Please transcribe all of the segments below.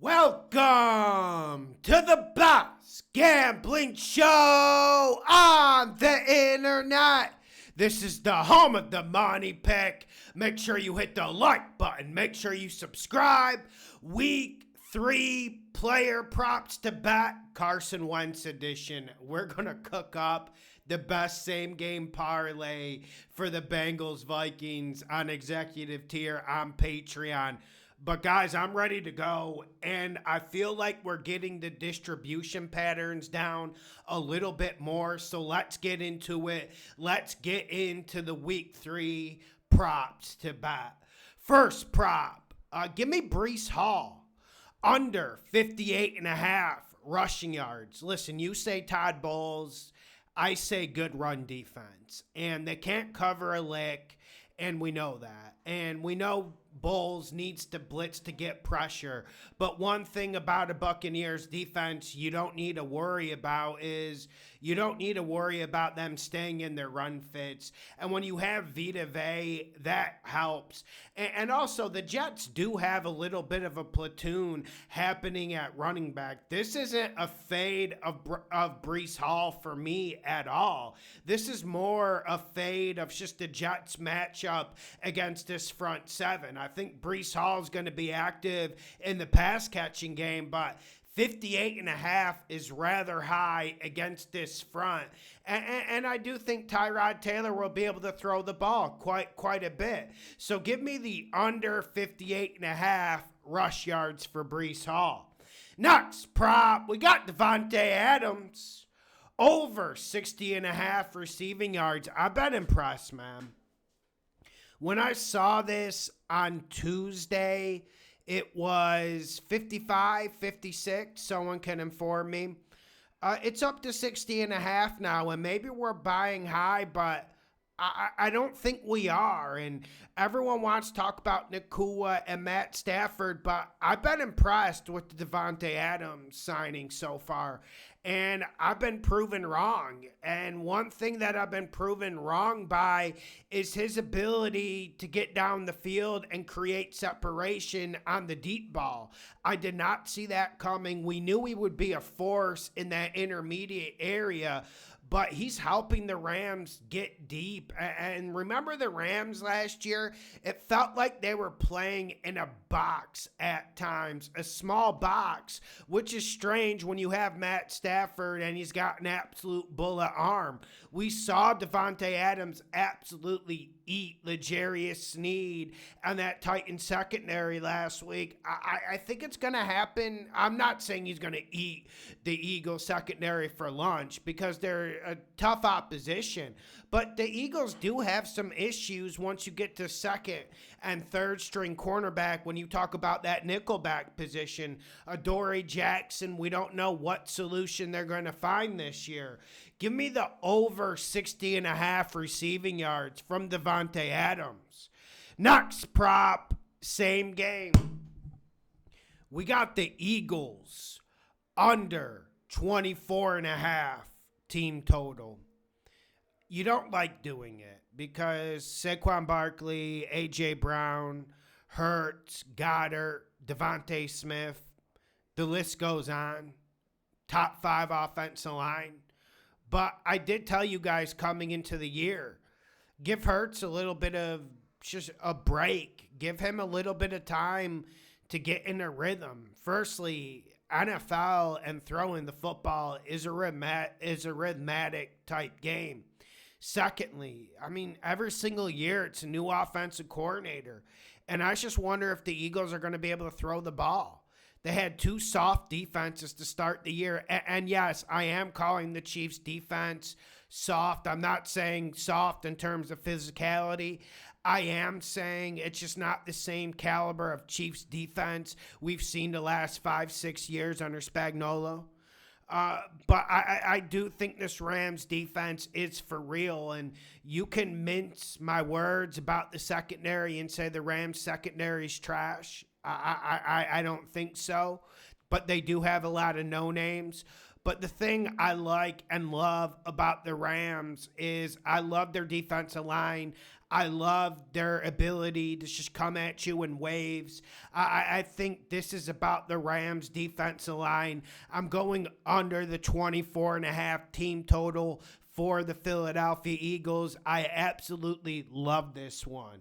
Welcome to the best gambling show on the internet. This is the home of the money pick. Make sure you hit the like button. Make sure you subscribe. Week 3 player props to bet. Carson Wentz edition. We're going to cook up the best same game parlay for the Bengals Vikings on executive tier on Patreon. But guys, I'm ready to go, and I feel like we're getting the distribution patterns down a little bit more, so let's get into it. Let's get into the week 3 props to bet. First prop, give me Breece Hall, under 58.5 rushing yards. Listen, you say Todd Bowles, I say good run defense, and they can't cover a lick, and we know that, and we know Bowles needs to blitz to get pressure. But one thing about a Buccaneers defense you don't need to worry about is you don't need to worry about them staying in their run fits. And when you have Vita Vea, that helps. And also the Jets do have a little bit of a platoon happening at running back. This isn't a fade of Breece Hall for me at all. This is more a fade of just the Jets matchup against this front seven. I think Breece Hall is going to be active in the pass catching game, but 58.5 is rather high against this front. And I do think Tyrod Taylor will be able to throw the ball quite a bit. So give me the under 58.5 rush yards for Breece Hall. Next prop, we got Devonte Adams, over 60.5 receiving yards. I've been impressed, man. When I saw this on Tuesday, it was 55, 56. Someone can inform me. It's up to 60.5 now, and maybe we're buying high, but I don't think we are. And everyone wants to talk about Nakua and Matt Stafford, but I've been impressed with the Devonte Adams signing so far. And I've been proven wrong. And one thing that I've been proven wrong by is his ability to get down the field and create separation on the deep ball. I did not see that coming. We knew he would be a force in that intermediate area, but he's helping the Rams get deep. And remember the Rams last year? It felt like they were playing in a box at times, a small box, which is strange when you have Matt Stafford and he's got an absolute bullet arm. We saw Devonte Adams absolutely eat L'Jarius Sneed and that Titan secondary last week. I think it's going to happen. I'm not saying he's going to eat the Eagles secondary for lunch because they're a tough opposition, but the Eagles do have some issues once you get to second and third string cornerback when you talk about that nickelback position. Adoree Jackson, we don't know what solution they're going to find this year. Give me the over 60.5 receiving yards from Devonte Adams. Next prop, same game. We got the Eagles under 24.5 team total. You don't like doing it because Saquon Barkley, A.J. Brown, Hurts, Goddard, Devontae Smith, the list goes on. Top 5 offensive line. But I did tell you guys coming into the year, give Hurts a little bit of just a break. Give him a little bit of time to get in a rhythm. Firstly, NFL and throwing the football is a rhythmatic type game. Secondly, I mean, every single year it's a new offensive coordinator. And I just wonder if the Eagles are going to be able to throw the ball. They had 2 soft defenses to start the year. And yes, I am calling the Chiefs defense soft. I'm not saying soft in terms of physicality. I am saying it's just not the same caliber of Chiefs defense we've seen the last 5-6 years under Spagnuolo. But I do think this Rams defense is for real, and you can mince my words about the secondary and say the Rams secondary is trash. I don't think so, but they do have a lot of no names. But the thing I like and love about the Rams is I love their defensive line. I love their ability to just come at you in waves. I think this is about the Rams defensive line. I'm going under the 24.5 team total for the Philadelphia Eagles. I absolutely love this one.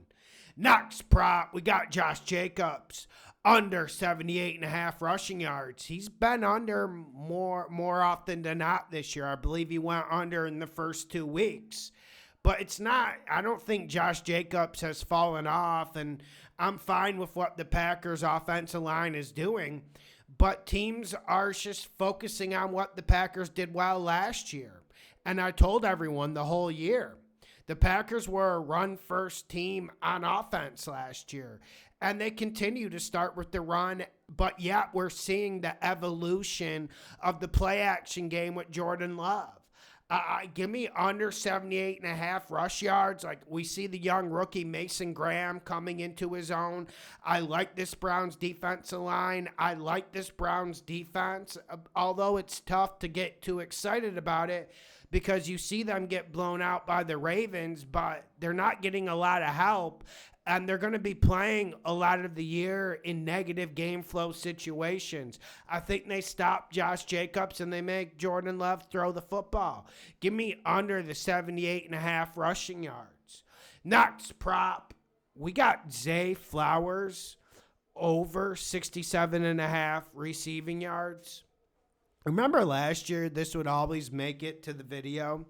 Next prop, we got Josh Jacobs under 78.5 rushing yards. He's been under more often than not this year. I believe he went under in the first 2 weeks. But it's not, I don't think Josh Jacobs has fallen off, and I'm fine with what the Packers offensive line is doing. But teams are just focusing on what the Packers did well last year. And I told everyone the whole year, the Packers were a run-first team on offense last year. And they continue to start with the run, but yet we're seeing the evolution of the play-action game with Jordan Love. Give me under 78.5 rush yards. Like, we see the young rookie Mason Graham coming into his own. I like this Browns defensive line. I like this Browns defense, although it's tough to get too excited about it because you see them get blown out by the Ravens, but they're not getting a lot of help. And they're going to be playing a lot of the year in negative game flow situations. I think they stop Josh Jacobs and they make Jordan Love throw the football. Give me under the 78.5 rushing yards. Next prop, we got Zay Flowers over 67.5 receiving yards. Remember last year, this would always make it to the video.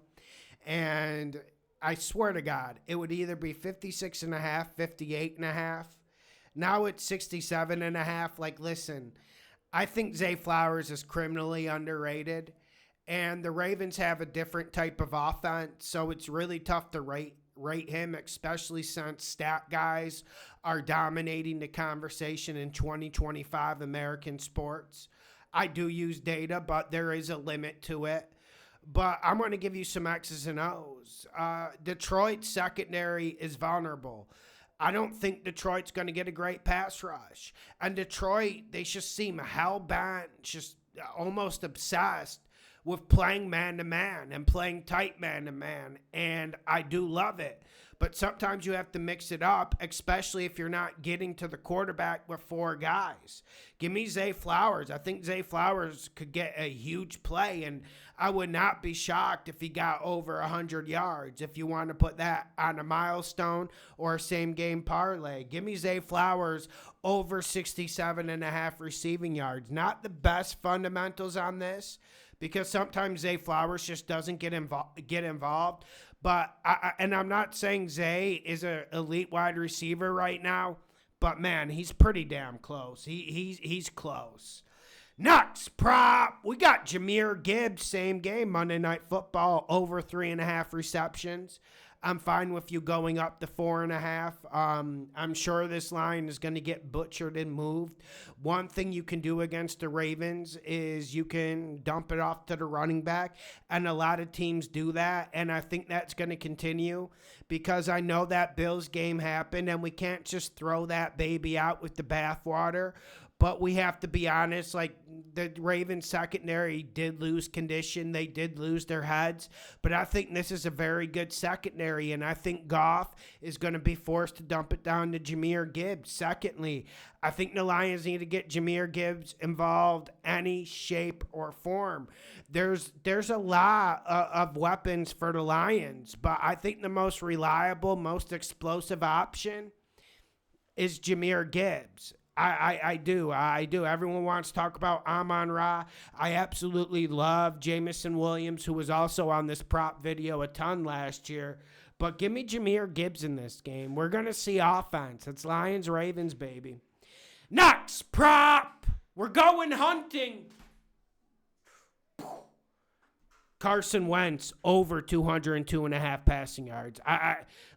And I swear to God, it would either be 56.5, 58.5. Now it's 67.5. Like, listen, I think Zay Flowers is criminally underrated. And the Ravens have a different type of offense, so it's really tough to rate him, especially since stat guys are dominating the conversation in 2025 American sports. I do use data, but there is a limit to it. But I'm going to give you some X's and O's. Detroit's secondary is vulnerable. I don't think Detroit's going to get a great pass rush. And Detroit, they just seem hell-bent, just almost obsessed with playing man-to-man and playing tight man-to-man. And I do love it. But sometimes you have to mix it up, especially if you're not getting to the quarterback with 4 guys. Give me Zay Flowers. I think Zay Flowers could get a huge play, and I would not be shocked if he got over 100 yards. If you want to put that on a milestone or a same-game parlay, give me Zay Flowers over 67.5 receiving yards. Not the best fundamentals on this, because sometimes Zay Flowers just doesn't get involved. But I'm not saying Zay is an elite wide receiver right now, but man, he's pretty damn close. He's close. Next prop, we got Jameer Gibbs, same game, Monday Night Football, over 3.5 receptions. I'm fine with you going up to 4.5. I'm sure this line is going to get butchered and moved. One thing you can do against the Ravens is you can dump it off to the running back, and a lot of teams do that, and I think that's going to continue because I know that Bills game happened, and we can't just throw that baby out with the bathwater. But we have to be honest, like, the Ravens secondary did lose condition. They did lose their heads. But I think this is a very good secondary, and I think Goff is going to be forced to dump it down to Jameer Gibbs. Secondly, I think the Lions need to get Jameer Gibbs involved any shape or form. There's a lot of weapons for the Lions, but I think the most reliable, most explosive option is Jameer Gibbs. I do. Everyone wants to talk about Amon-Ra. I absolutely love Jamison Williams, who was also on this prop video a ton last year. But give me Jameer Gibbs in this game. We're going to see offense. It's Lions-Ravens, baby. Next prop. We're going hunting. Carson Wentz over 202.5 passing yards.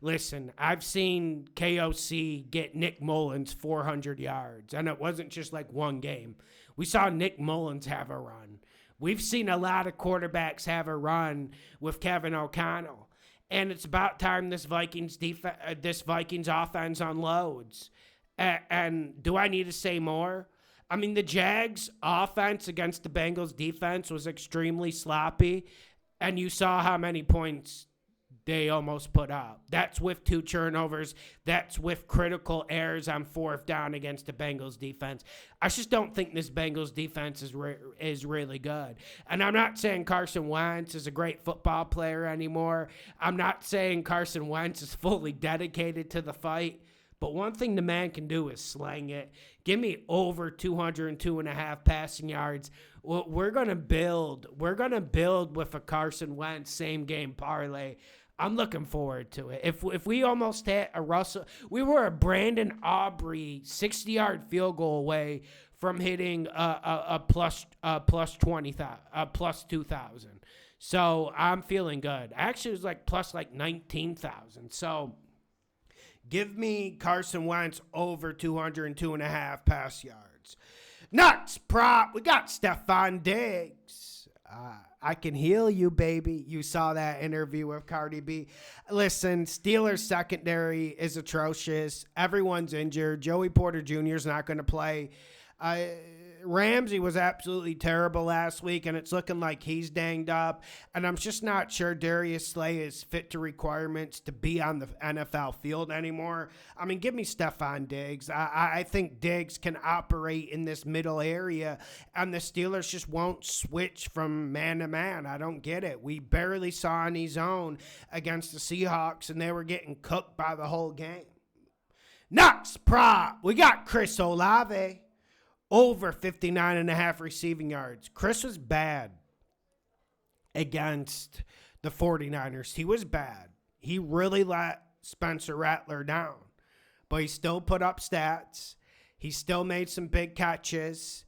Listen, I've seen KOC get Nick Mullins 400 yards, and it wasn't just like one game. We saw Nick Mullins have a run. We've seen a lot of quarterbacks have a run with Kevin O'Connell, and it's about time this Vikings offense unloads. And do I need to say more? I mean, the Jags' offense against the Bengals' defense was extremely sloppy, and you saw how many points they almost put up. That's with 2 turnovers. That's with critical errors on 4th down against the Bengals defense. I just don't think this Bengals defense is really good. And I'm not saying Carson Wentz is a great football player anymore. I'm not saying Carson Wentz is fully dedicated to the fight. But one thing the man can do is slang it. Give me over 202.5 passing yards. We're going to build. We're going to build with a Carson Wentz same game parlay. I'm looking forward to it. If we almost hit a Russell, we were a Brandon Aubrey 60-yard field goal away from hitting a plus 20,000, plus 2,000. So I'm feeling good. Actually, it was like plus 19,000. So give me Carson Wentz over 202.5 pass yards. Nuts prop. We got Stefon Diggs. I can heal you, baby. You saw that interview with Cardi B. Listen, Steelers secondary is atrocious. Everyone's injured. Joey Porter Jr. is not going to play. Ramsey was absolutely terrible last week, and it's looking like he's danged up. And I'm just not sure Darius Slay is fit to requirements to be on the NFL field anymore. I mean, give me Stefon Diggs. I think Diggs can operate in this middle area, and the Steelers just won't switch from man to man. I don't get it. We barely saw any zone against the Seahawks, and they were getting cooked by the whole game. Next prop, we got Chris Olave. Over 59.5 receiving yards. Chris was bad against the 49ers. He was bad. He really let Spencer Rattler down. But he still put up stats. He still made some big catches.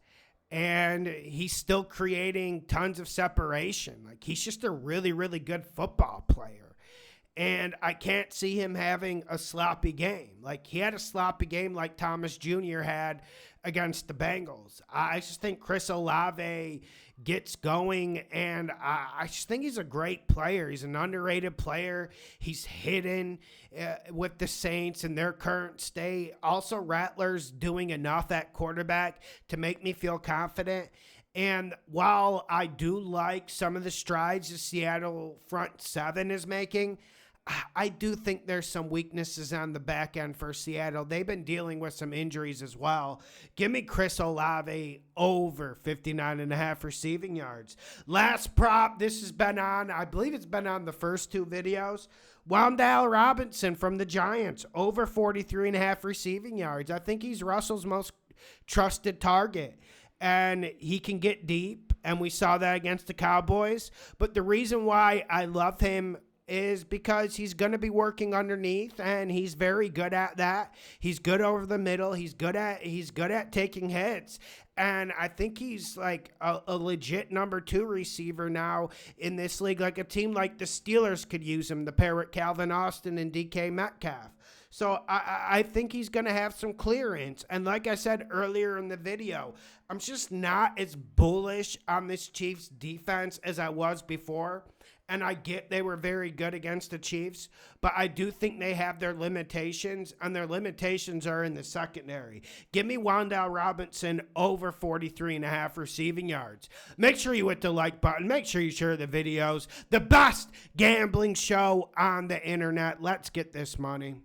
And he's still creating tons of separation. Like, he's just a really, really good football player. And I can't see him having a sloppy game. Like, he had a sloppy game like Thomas Jr. had against the Bengals. I just think Chris Olave gets going, and I just think he's a great player. He's an underrated player. He's hidden with the Saints in their current state. Also, Rattler's doing enough at quarterback to make me feel confident. And while I do like some of the strides the Seattle front seven is making, I do think there's some weaknesses on the back end for Seattle. They've been dealing with some injuries as well. Give me Chris Olave over 59.5 receiving yards. Last prop, this has been on, I believe it's been on the first 2 videos. Wadale Robinson from the Giants, over 43.5 receiving yards. I think he's Russell's most trusted target. And he can get deep, and we saw that against the Cowboys. But the reason why I love him is because he's going to be working underneath, and he's very good at that. He's good over the middle. He's good at taking hits. And I think he's like a legit number 2 receiver now in this league. Like a team like the Steelers could use him to pair with Calvin Austin and DK Metcalf. So I think he's going to have some clearance. And like I said earlier in the video, I'm just not as bullish on this Chiefs defense as I was before. And I get they were very good against the Chiefs, but I do think they have their limitations, and their limitations are in the secondary. Give me Wadale Robinson over 43.5 receiving yards. Make sure you hit the like button. Make sure you share the videos. The best gambling show on the internet. Let's get this money.